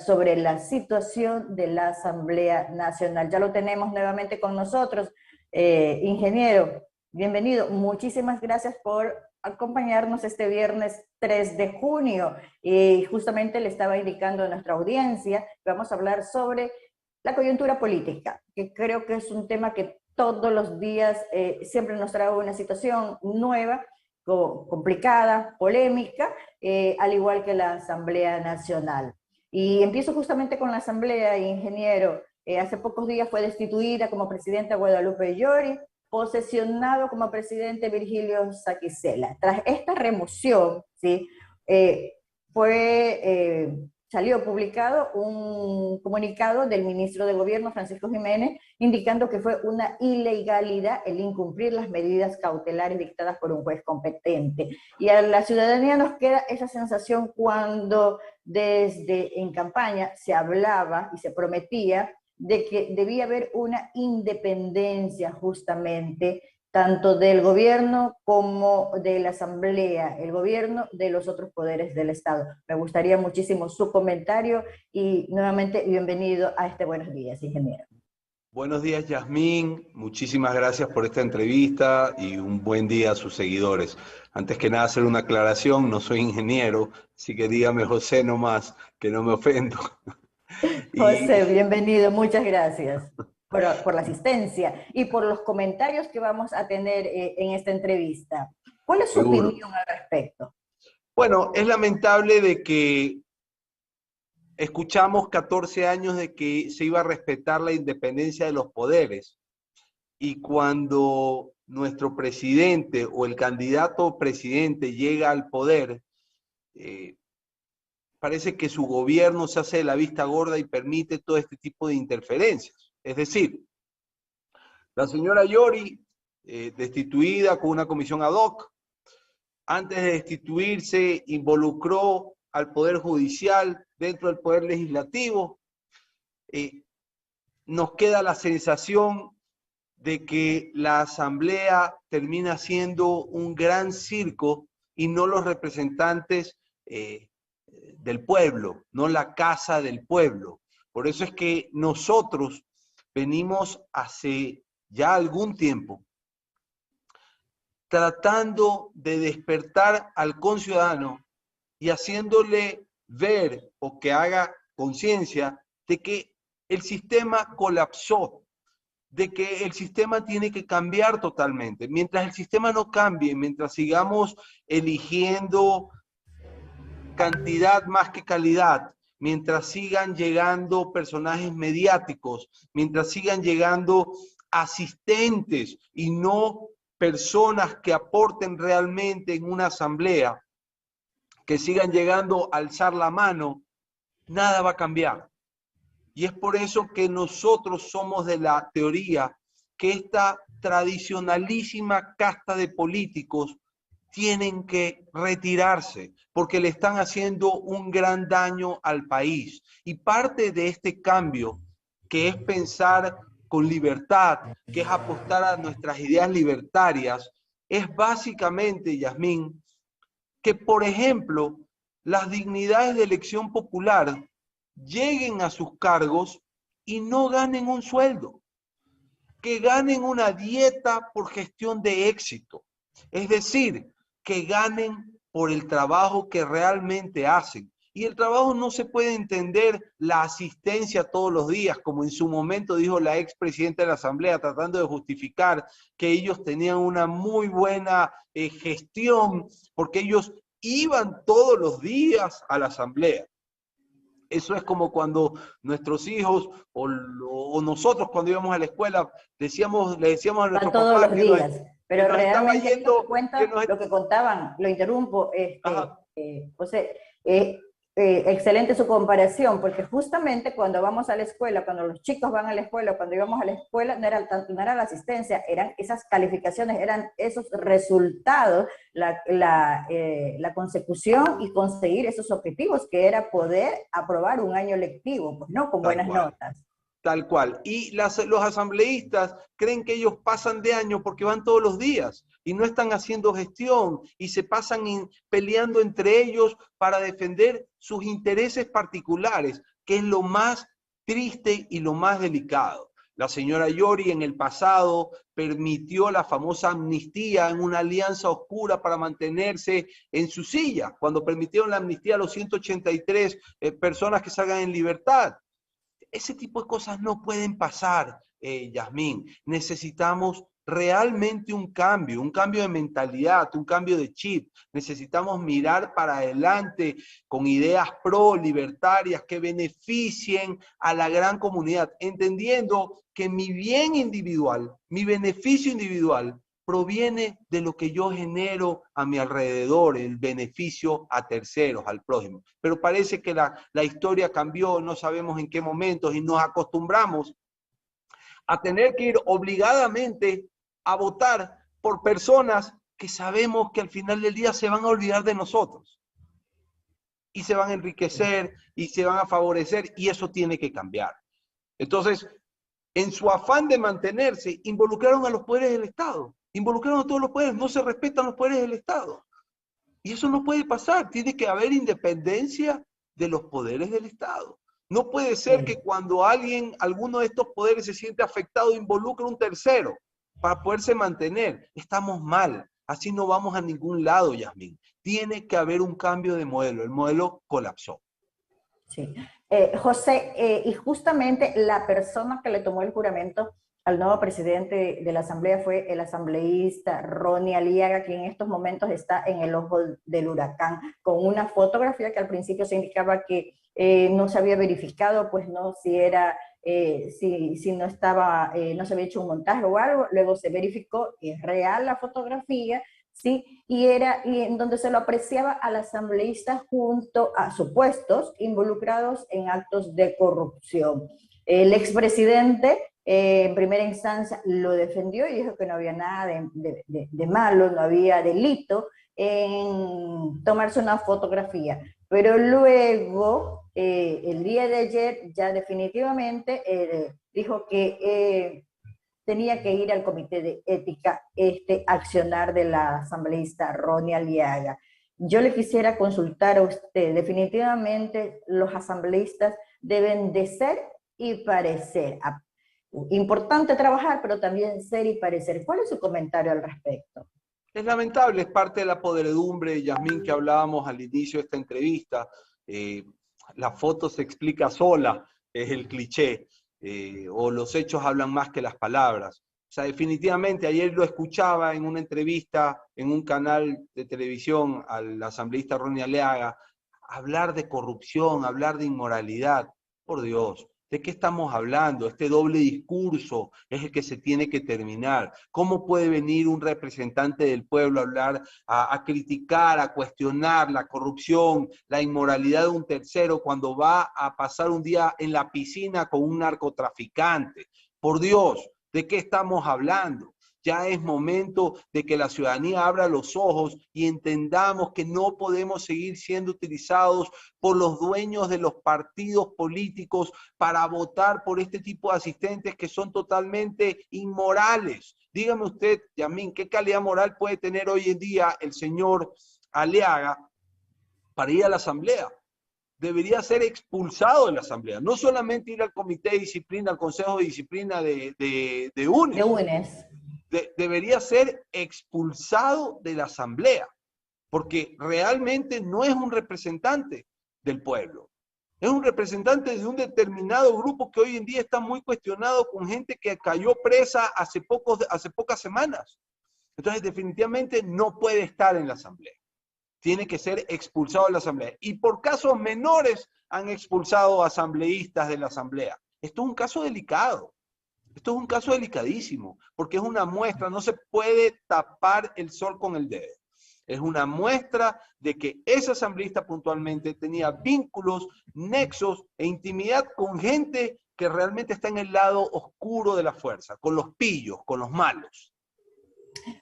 sobre la situación de la Asamblea Nacional. Ya lo tenemos nuevamente con nosotros. Ingeniero, bienvenido. Muchísimas gracias por acompañarnos este viernes 3 de junio. Y justamente le estaba indicando a nuestra audiencia que vamos a hablar sobre la coyuntura política, que creo que es un tema que todos los días siempre nos trae una situación nueva, complicada, polémica, al igual que la Asamblea Nacional. Y empiezo justamente con la Asamblea, ingeniero. Hace pocos días fue destituida como presidenta Guadalupe Llori, posesionado como presidente Virgilio Saquicela. Tras esta remoción, ¿sí? eh, salió publicado un comunicado del ministro de Gobierno, Francisco Jiménez, indicando que fue una ilegalidad el incumplir las medidas cautelares dictadas por un juez competente. Y a la ciudadanía nos queda esa sensación cuando desde en campaña se hablaba y se prometía de que debía haber una independencia justamente tanto del gobierno como de la asamblea, el gobierno de los otros poderes del Estado. Me gustaría muchísimo su comentario y nuevamente bienvenido a este Buenos Días, ingeniero. Buenos días, Yasmín. Muchísimas gracias por esta entrevista y un buen día a sus seguidores. Antes que nada, hacer una aclaración, no soy ingeniero, así que dígame José nomás, que no me ofendo. José, bienvenido, muchas gracias por la asistencia y por los comentarios que vamos a tener en esta entrevista. ¿Cuál es su opinión al respecto? Bueno, es lamentable de que escuchamos 14 años de que se iba a respetar la independencia de los poderes y cuando nuestro presidente o el candidato presidente llega al poder, parece que su gobierno se hace de la vista gorda y permite todo este tipo de interferencias. Es decir, la señora Llori, destituida con una comisión ad hoc, antes de destituirse involucró al Poder Judicial dentro del Poder Legislativo. Nos queda la sensación de que la Asamblea termina siendo un gran circo y no los representantes del pueblo, no la casa del pueblo. Por eso es que nosotros venimos hace ya algún tiempo tratando de despertar al conciudadano y haciéndole ver o que haga conciencia de que el sistema colapsó, de que el sistema tiene que cambiar totalmente. Mientras el sistema no cambie, mientras sigamos eligiendo cantidad más que calidad, mientras sigan llegando personajes mediáticos, mientras sigan llegando asistentes y no personas que aporten realmente en una asamblea, que sigan llegando a alzar la mano, nada va a cambiar. Y es por eso que nosotros somos de la teoría que esta tradicionalísima casta de políticos tienen que retirarse porque le están haciendo un gran daño al país. Y parte de este cambio, que es pensar con libertad, que es apostar a nuestras ideas libertarias, es básicamente, Yasmín, que, por ejemplo, las dignidades de elección popular lleguen a sus cargos y no ganen un sueldo, que ganen una dieta por gestión de éxito. Es decir, que ganen por el trabajo que realmente hacen. Y el trabajo no se puede entender la asistencia todos los días, como en su momento dijo la expresidenta de la Asamblea, tratando de justificar que ellos tenían una muy buena gestión, porque ellos iban todos los días a la Asamblea. Eso es como cuando nuestros hijos o nosotros cuando íbamos a la escuela le decíamos a nuestro todos papá los que días, pero nos estaba realmente yendo, lo que contaban, lo interrumpo, José, excelente su comparación, porque justamente cuando vamos a la escuela, cuando los chicos van a la escuela, cuando íbamos a la escuela, no era la asistencia, eran esas calificaciones, eran esos resultados, la consecución y conseguir esos objetivos, que era poder aprobar un año lectivo, pues no con buenas notas. Tal cual. Y los asambleístas creen que ellos pasan de año porque van todos los días y no están haciendo gestión y se pasan peleando entre ellos para defender sus intereses particulares. que es lo más triste y lo más delicado. La señora Yori en el pasado permitió la famosa amnistía en una alianza oscura para mantenerse en su silla, cuando permitieron la amnistía a los 183 personas que salgan en libertad. Ese tipo de cosas no pueden pasar, Yasmín. Necesitamos realmente un cambio de mentalidad, un cambio de chip. Necesitamos mirar para adelante con ideas pro-libertarias que beneficien a la gran comunidad, entendiendo que mi bien individual, mi beneficio individual, proviene de lo que yo genero a mi alrededor, el beneficio a terceros, al prójimo. Pero parece que la historia cambió, no sabemos en qué momentos, y nos acostumbramos a tener que ir obligadamente a votar por personas que sabemos que al final del día se van a olvidar de nosotros y se van a enriquecer y se van a favorecer, y eso tiene que cambiar. Entonces, en su afán de mantenerse, involucraron a los poderes del Estado, involucraron a todos los poderes, no se respetan los poderes del Estado. Y eso no puede pasar, tiene que haber independencia de los poderes del Estado. No puede ser que cuando alguno de estos poderes se siente afectado, involucre a un tercero para poderse mantener. Estamos mal, así no vamos a ningún lado, Yasmín. Tiene que haber un cambio de modelo, el modelo colapsó. Sí. José, y justamente la persona que le tomó el juramento al nuevo presidente de la Asamblea fue el asambleísta Ronnie Aliaga, que en estos momentos está en el ojo del huracán, con una fotografía que al principio se indicaba que no se había verificado, pues no, si era, si no estaba, no se había hecho un montaje o algo, luego se verificó que es real la fotografía, ¿sí? Y en donde se lo apreciaba al asambleísta junto a supuestos involucrados en actos de corrupción. El expresidente en primera instancia lo defendió y dijo que no había nada de malo, no había delito en tomarse una fotografía. Pero luego, el día de ayer, ya definitivamente dijo que tenía que ir al comité de ética este accionar de la asambleísta Ronnie Aliaga. Yo le quisiera consultar a usted, definitivamente los asambleístas deben de ser y parecer. Importante trabajar, pero también ser y parecer. ¿Cuál es su comentario al respecto? Es lamentable, es parte de la podredumbre, Yasmín, que hablábamos al inicio de esta entrevista. La foto se explica sola, es el cliché, o los hechos hablan más que las palabras. O sea, definitivamente, ayer lo escuchaba en una entrevista en un canal de televisión al asambleísta Ronnie Aliaga, hablar de corrupción, hablar de inmoralidad. Por Dios, ¿de qué estamos hablando? Este doble discurso es el que se tiene que terminar. ¿Cómo puede venir un representante del pueblo a hablar, a criticar, a cuestionar la corrupción, la inmoralidad de un tercero cuando va a pasar un día en la piscina con un narcotraficante? Por Dios, ¿de qué estamos hablando? Ya es momento de que la ciudadanía abra los ojos y entendamos que no podemos seguir siendo utilizados por los dueños de los partidos políticos para votar por este tipo de asistentes que son totalmente inmorales. Dígame usted, Yasmín, ¿qué calidad moral puede tener hoy en día el señor Aliaga para ir a la asamblea? Debería ser expulsado de la asamblea, no solamente ir al comité de disciplina, al consejo de disciplina de UNES. De UNES. Debería ser expulsado de la asamblea, porque realmente no es un representante del pueblo. Es un representante de un determinado grupo que hoy en día está muy cuestionado, con gente que cayó presa hace pocas semanas. Entonces, definitivamente no puede estar en la asamblea. Tiene que ser expulsado de la asamblea. Y por casos menores han expulsado a asambleístas de la asamblea. Esto es un caso delicado. Esto es un caso delicadísimo, porque es una muestra, no se puede tapar el sol con el dedo. Es una muestra de que ese asambleísta puntualmente tenía vínculos, nexos e intimidad con gente que realmente está en el lado oscuro de la fuerza, con los pillos, con los malos.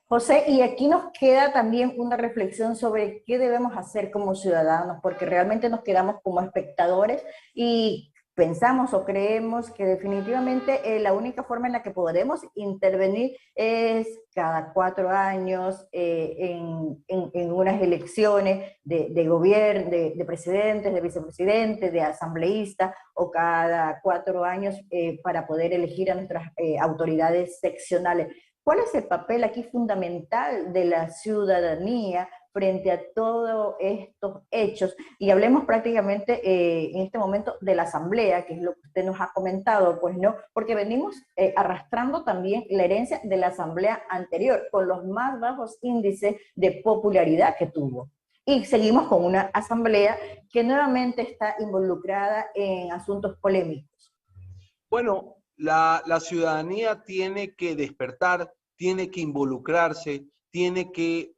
José, y aquí nos queda también una reflexión sobre qué debemos hacer como ciudadanos, porque realmente nos quedamos como espectadores y pensamos o creemos que definitivamente la única forma en la que podremos intervenir es cada 4 años en unas elecciones de gobierno, de presidentes, de vicepresidentes, de asambleístas, o cada 4 años para poder elegir a nuestras autoridades seccionales. ¿Cuál es el papel aquí fundamental de la ciudadanía frente a todos estos hechos? Y hablemos prácticamente en este momento de la asamblea, que es lo que usted nos ha comentado, pues no, porque venimos arrastrando también la herencia de la asamblea anterior, con los más bajos índices de popularidad que tuvo. Y seguimos con una asamblea que nuevamente está involucrada en asuntos polémicos. Bueno, la ciudadanía tiene que despertar, tiene que involucrarse, tiene que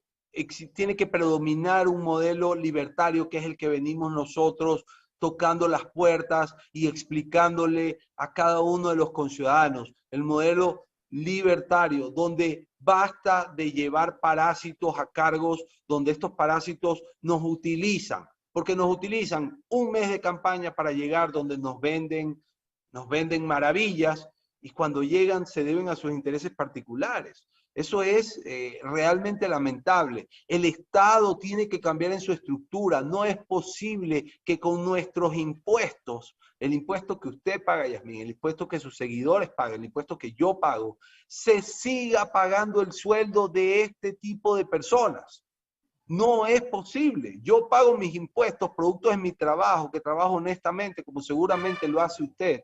predominar un modelo libertario que es el que venimos nosotros tocando las puertas y explicándole a cada uno de los conciudadanos. El modelo libertario, donde basta de llevar parásitos a cargos, donde estos parásitos nos utilizan, porque nos utilizan un mes de campaña para llegar donde nos venden maravillas, y cuando llegan se deben a sus intereses particulares. Eso es realmente lamentable. El Estado tiene que cambiar en su estructura. No es posible que con nuestros impuestos, el impuesto que usted paga, Yasmín, el impuesto que sus seguidores pagan, el impuesto que yo pago, se siga pagando el sueldo de este tipo de personas. No es posible. Yo pago mis impuestos, producto de mi trabajo, que trabajo honestamente, como seguramente lo hace usted,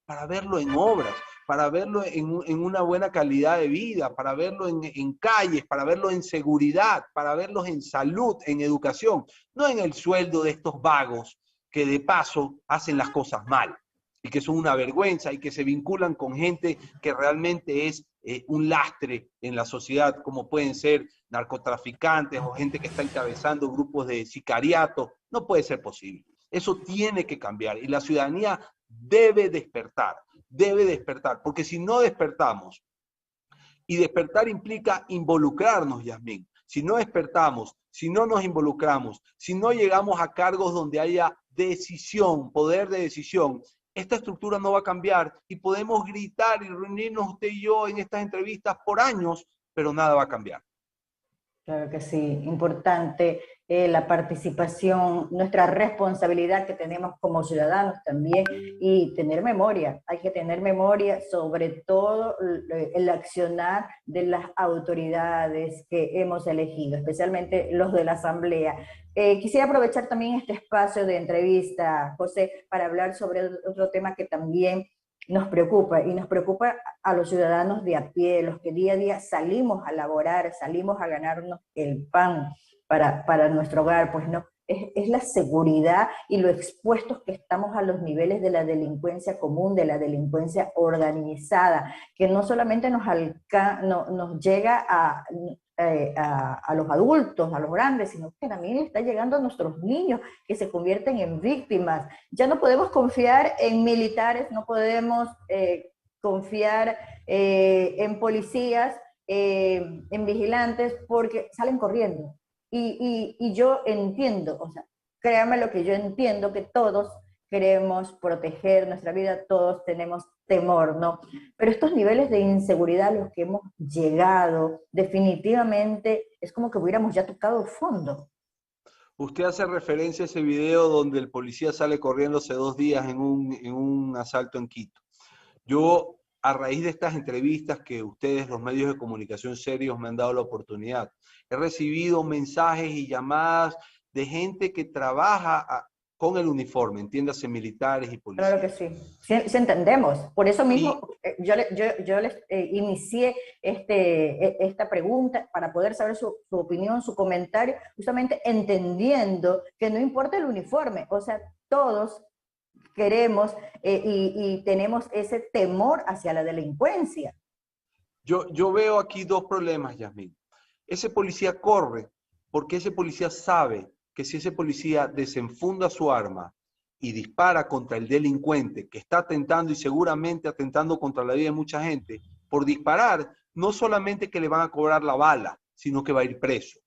para verlo en obras, para verlo en una buena calidad de vida, para verlo en calles, para verlo en seguridad, para verlos en salud, en educación, no en el sueldo de estos vagos que de paso hacen las cosas mal y que son una vergüenza y que se vinculan con gente que realmente es un lastre en la sociedad, como pueden ser narcotraficantes o gente que está encabezando grupos de sicariato. No puede ser posible. Eso tiene que cambiar y la ciudadanía debe despertar, porque si no despertamos, y despertar implica involucrarnos, Yasmín, si no despertamos, si no nos involucramos, si no llegamos a cargos donde haya decisión, poder de decisión, esta estructura no va a cambiar y podemos gritar y reunirnos usted y yo en estas entrevistas por años, pero nada va a cambiar. Claro que sí, importante la participación, nuestra responsabilidad que tenemos como ciudadanos también, y tener memoria. Hay que tener memoria sobre todo el accionar de las autoridades que hemos elegido, especialmente los de la Asamblea. Quisiera aprovechar también este espacio de entrevista, José, para hablar sobre otro tema que también nos preocupa, y nos preocupa a los ciudadanos de a pie, los que día a día salimos a laborar, salimos a ganarnos el pan para nuestro hogar. Pues no, es la seguridad y lo expuestos que estamos a los niveles de la delincuencia común, de la delincuencia organizada, que no solamente nos llega a los adultos, a los grandes, sino que también está llegando a nuestros niños, que se convierten en víctimas. Ya no podemos confiar en militares, no podemos confiar en policías, en vigilantes, porque salen corriendo. Y yo entiendo, o sea, créanme lo que yo entiendo, que todos queremos proteger nuestra vida, todos tenemos temor, ¿no? Pero estos niveles de inseguridad a los que hemos llegado, definitivamente es como que hubiéramos ya tocado fondo. Usted hace referencia a ese video donde el policía sale corriendo hace 2 días en un asalto en Quito. Yo, a raíz de estas entrevistas que ustedes, los medios de comunicación serios, me han dado la oportunidad, he recibido mensajes y llamadas de gente que trabaja con el uniforme, entiéndase, militares y policías. Claro que sí. Sí, entendemos. Por eso mismo Y yo les inicié esta pregunta para poder saber su opinión, su comentario, justamente entendiendo que no importa el uniforme, o sea, todos queremos y tenemos ese temor hacia la delincuencia. yo veo aquí dos problemas, Yasmín. Ese policía corre porque ese policía sabe que si ese policía desenfunda su arma y dispara contra el delincuente que está atentando y seguramente atentando contra la vida de mucha gente, por disparar, no solamente que le van a cobrar la bala, sino que va a ir preso.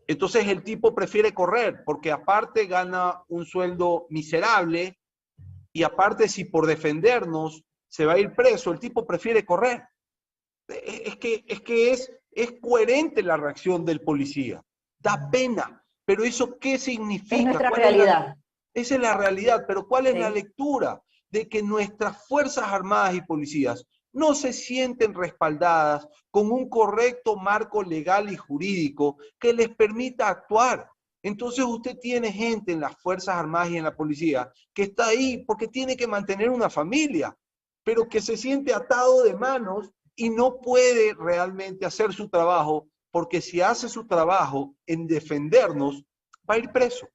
Entonces el tipo prefiere correr porque aparte gana un sueldo miserable y aparte si por defendernos se va a ir preso, el tipo prefiere correr. Es coherente la reacción del policía. Da pena, pero ¿eso qué Es significa? nuestra realidad. Esa es la realidad, pero ¿cuál es la Sí. lectura? De que nuestras Fuerzas Armadas y policías no se sienten respaldadas con un correcto marco legal y jurídico que les permita actuar. Entonces usted tiene gente en las Fuerzas Armadas y en la policía que está ahí porque tiene que mantener una familia, pero que se siente atado de manos y no puede realmente hacer su trabajo, porque si hace su trabajo en defendernos, va a ir preso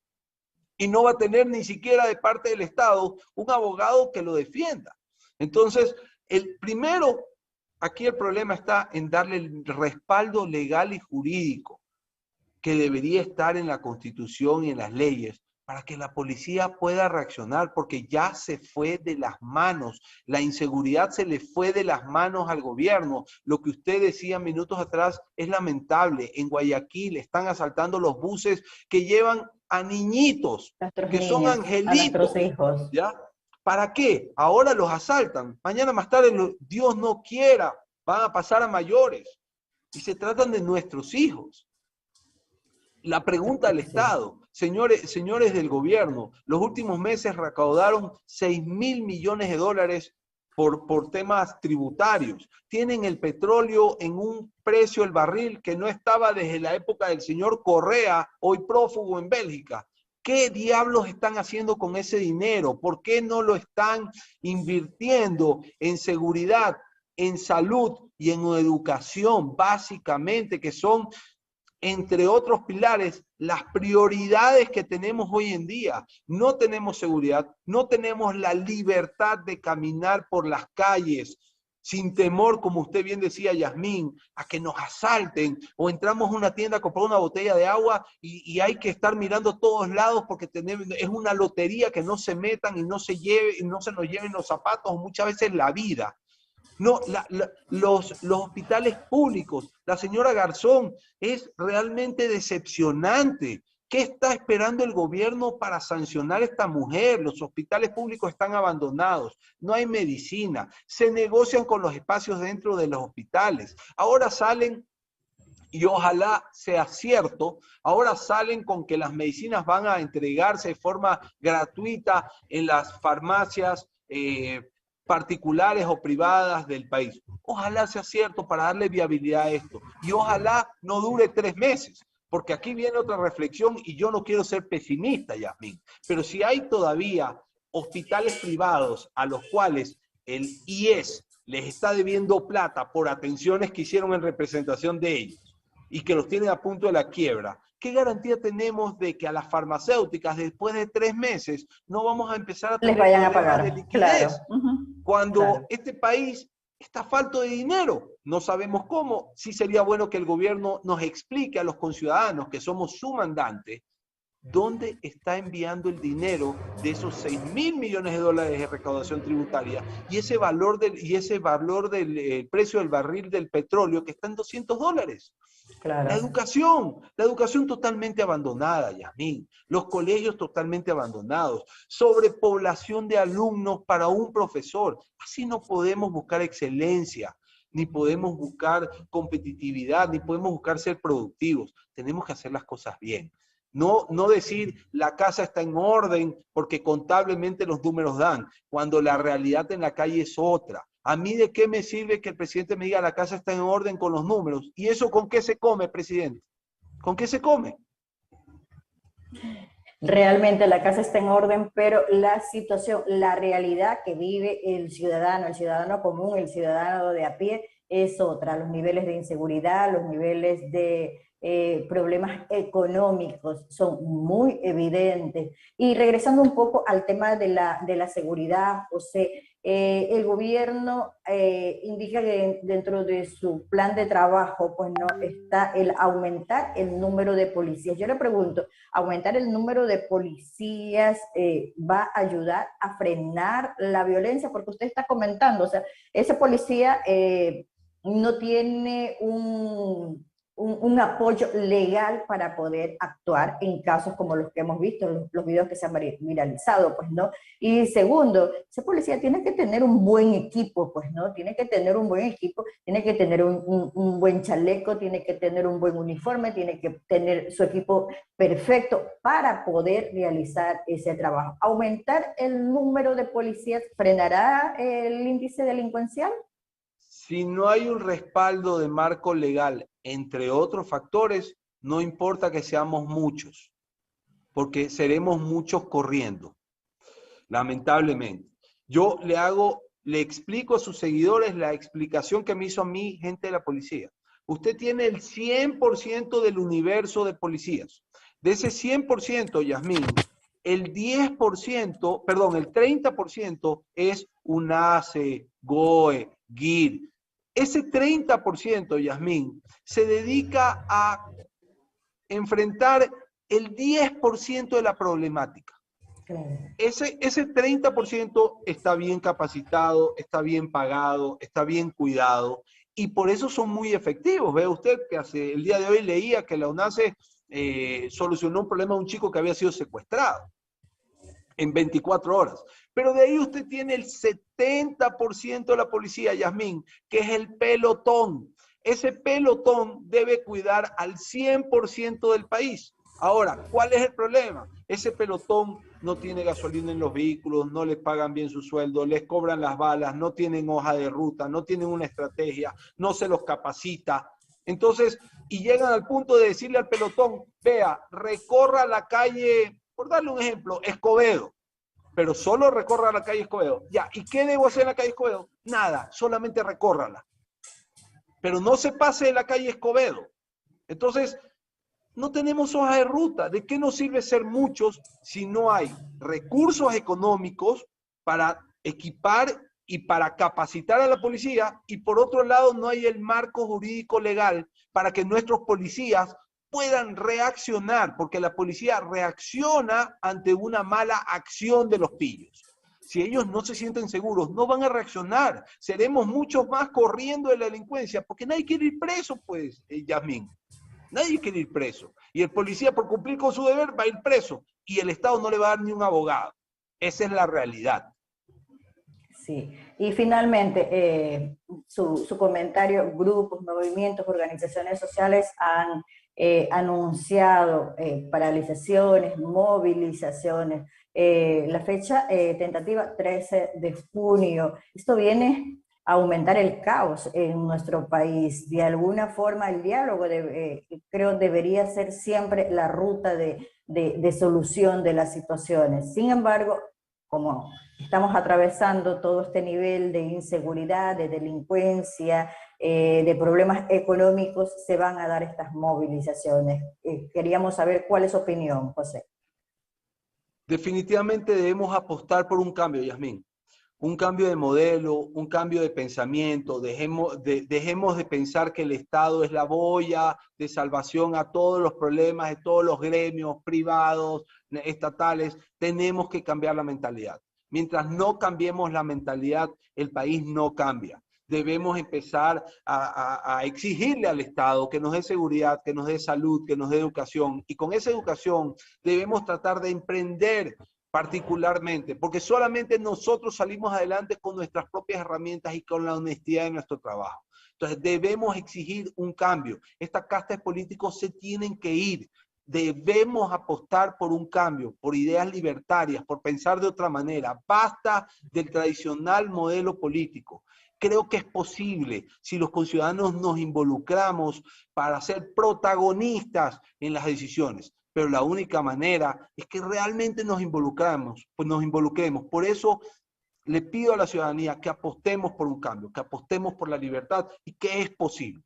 y no va a tener ni siquiera de parte del Estado un abogado que lo defienda. Entonces, aquí el problema está en darle el respaldo legal y jurídico que debería estar en la Constitución y en las leyes para que la policía pueda reaccionar, porque ya se fue de las manos, la inseguridad se le fue de las manos al gobierno. Lo que usted decía minutos atrás es lamentable. En Guayaquil están asaltando los buses que llevan a niñitos, Nuestros que son niños, a nuestros angelitos, hijos. ¿ya? ¿Para qué? Ahora los asaltan. Mañana más tarde, Dios no quiera, van a pasar a mayores. Y se tratan de nuestros hijos. La pregunta al Sí. Estado, señores del gobierno, los últimos meses recaudaron 6.000 millones de dólares por temas tributarios. Tienen el petróleo en un precio, el barril, que no estaba desde la época del señor Correa, hoy prófugo en Bélgica. ¿Qué diablos están haciendo con ese dinero? ¿Por qué no lo están invirtiendo en seguridad, en salud y en educación, básicamente, que son, entre otros pilares, las prioridades que tenemos hoy en día? No tenemos seguridad, no tenemos la libertad de caminar por las calles sin temor, como usted bien decía, Yasmín, a que nos asalten, o entramos a una tienda a comprar una botella de agua y hay que estar mirando todos lados porque es una lotería que no se metan y no se nos lleven los zapatos o muchas veces la vida. No, los hospitales públicos, la señora Garzón, es realmente decepcionante. ¿Qué está esperando el gobierno para sancionar a esta mujer? Los hospitales públicos están abandonados, no hay medicina, se negocian con los espacios dentro de los hospitales. Ahora salen, y ojalá sea cierto, ahora salen con que las medicinas van a entregarse de forma gratuita en las farmacias particulares o privadas del país. Ojalá sea cierto para darle viabilidad a esto. Y ojalá no dure 3 meses, porque aquí viene otra reflexión y yo no quiero ser pesimista, Yasmín, pero si hay todavía hospitales privados a los cuales el IES les está debiendo plata por atenciones que hicieron en representación de ellos y que los tienen a punto de la quiebra, ¿qué garantía tenemos de que a las farmacéuticas después de 3 meses no vamos a empezar a Les tener vayan a problemas de pagar, claro. liquidez? Cuando Claro. este país está falto de dinero, no sabemos cómo. Sí sería bueno que el gobierno nos explique a los conciudadanos que somos su mandante dónde está enviando el dinero de esos 6.000 millones de dólares de recaudación tributaria y ese valor del precio del barril del petróleo que está en $200. Claro. La educación totalmente abandonada, Yasmín, los colegios totalmente abandonados, sobrepoblación de alumnos para un profesor. Así no podemos buscar excelencia, ni podemos buscar competitividad, ni podemos buscar ser productivos. Tenemos que hacer las cosas bien. No decir la casa está en orden porque contablemente los números dan, cuando la realidad en la calle es otra. ¿A mí de qué me sirve que el presidente me diga la casa está en orden con los números? ¿Y eso con qué se come, presidente? ¿Con qué se come? Realmente la casa está en orden, pero la situación, la realidad que vive el ciudadano común, el ciudadano de a pie, es otra. Los niveles de inseguridad, los niveles de problemas económicos son muy evidentes. Y regresando un poco al tema de la seguridad, José, el gobierno indica que dentro de su plan de trabajo, pues no está el aumentar el número de policías. Yo le pregunto, ¿aumentar el número de policías va a ayudar a frenar la violencia? Porque usted está comentando, o sea, ese policía no tiene un apoyo legal para poder actuar en casos como los que hemos visto, los videos que se han viralizado, pues, ¿no? Y segundo, ese policía tiene que tener un buen equipo, pues, ¿no? Tiene que tener un buen equipo, tiene que tener un buen chaleco, tiene que tener un buen uniforme, tiene que tener su equipo perfecto para poder realizar ese trabajo. ¿Aumentar el número de policías frenará el índice delincuencial? Si no hay un respaldo de marco legal, entre otros factores, no importa que seamos muchos, porque seremos muchos corriendo, lamentablemente. Yo le explico a sus seguidores la explicación que me hizo a mí gente de la policía. Usted tiene el 100% del universo de policías. De ese 100%, Yasmín, el 10%, perdón, el 30% es UNACE, GOE, GIR. Ese 30%, Yasmín, se dedica a enfrentar el 10% de la problemática. Ese 30% está bien capacitado, está bien pagado, está bien cuidado, y por eso son muy efectivos. Ve usted que el día de hoy leía que la UNACE solucionó un problema de un chico que había sido secuestrado en 24 horas. Pero de ahí usted tiene el 70% de la policía, Yasmín, que es el pelotón. Ese pelotón debe cuidar al 100% del país. Ahora, ¿cuál es el problema? Ese pelotón no tiene gasolina en los vehículos, no les pagan bien su sueldo, les cobran las balas, no tienen hoja de ruta, no tienen una estrategia, no se los capacita. Entonces, y llegan al punto de decirle al pelotón, vea, recorra la calle, por darle un ejemplo, Escobedo, pero solo recorra la calle Escobedo. Ya, ¿y qué debo hacer en la calle Escobedo? Nada, solamente recórrala. Pero no se pase de la calle Escobedo. Entonces, no tenemos hoja de ruta. ¿De qué nos sirve ser muchos si no hay recursos económicos para equipar y para capacitar a la policía? Y por otro lado, no hay el marco jurídico legal para que nuestros policías puedan reaccionar, porque la policía reacciona ante una mala acción de los pillos. Si ellos no se sienten seguros, no van a reaccionar. Seremos muchos más corriendo de la delincuencia, porque nadie quiere ir preso, pues, Yasmín. Nadie quiere ir preso. Y el policía, por cumplir con su deber, va a ir preso. Y el Estado no le va a dar ni un abogado. Esa es la realidad. Sí, y finalmente, su comentario, grupos, movimientos, organizaciones sociales han anunciado paralizaciones, movilizaciones. La fecha tentativa 13 de junio. Esto viene a aumentar el caos en nuestro país. De alguna forma, el diálogo creo debería ser siempre la ruta de solución de las situaciones. Sin embargo, como estamos atravesando todo este nivel de inseguridad, de delincuencia, de problemas económicos, se van a dar estas movilizaciones. Queríamos saber cuál es su opinión, José. Definitivamente debemos apostar por un cambio, Yasmín. Un cambio de modelo, un cambio de pensamiento. Dejemos de pensar que el Estado es la boya de salvación a todos los problemas de todos los gremios privados, estatales. Tenemos que cambiar la mentalidad. Mientras no cambiemos la mentalidad, el país no cambia. Debemos empezar a exigirle al Estado que nos dé seguridad, que nos dé salud, que nos dé educación. Y con esa educación debemos tratar de emprender particularmente, porque solamente nosotros salimos adelante con nuestras propias herramientas y con la honestidad de nuestro trabajo. Entonces debemos exigir un cambio. Estas castas políticos se tienen que ir. Debemos apostar por un cambio, por ideas libertarias, por pensar de otra manera. Basta del tradicional modelo político. Creo que es posible si los conciudadanos nos involucramos para ser protagonistas en las decisiones. Pero la única manera es que realmente nos involucremos. Por eso le pido a la ciudadanía que apostemos por un cambio, que apostemos por la libertad y que es posible.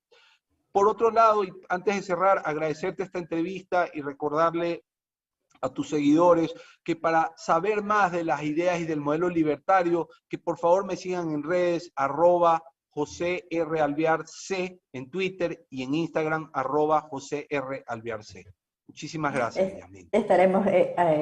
Por otro lado, y antes de cerrar, agradecerte esta entrevista y recordarle a tus seguidores que para saber más de las ideas y del modelo libertario, que por favor me sigan en redes, @José R. Alvear C en Twitter y en Instagram, @José R. Alvear C. Muchísimas gracias, Yasmín. Estaremos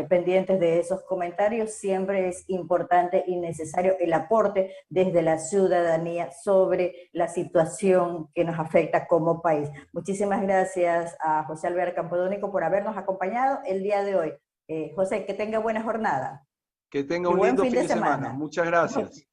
pendientes de esos comentarios. Siempre es importante y necesario el aporte desde la ciudadanía sobre la situación que nos afecta como país. Muchísimas gracias a José Alvear Campodónico por habernos acompañado el día de hoy. José, que tenga buena jornada. Que tenga Y un buen lindo fin fin de de semana. semana. Muchas gracias.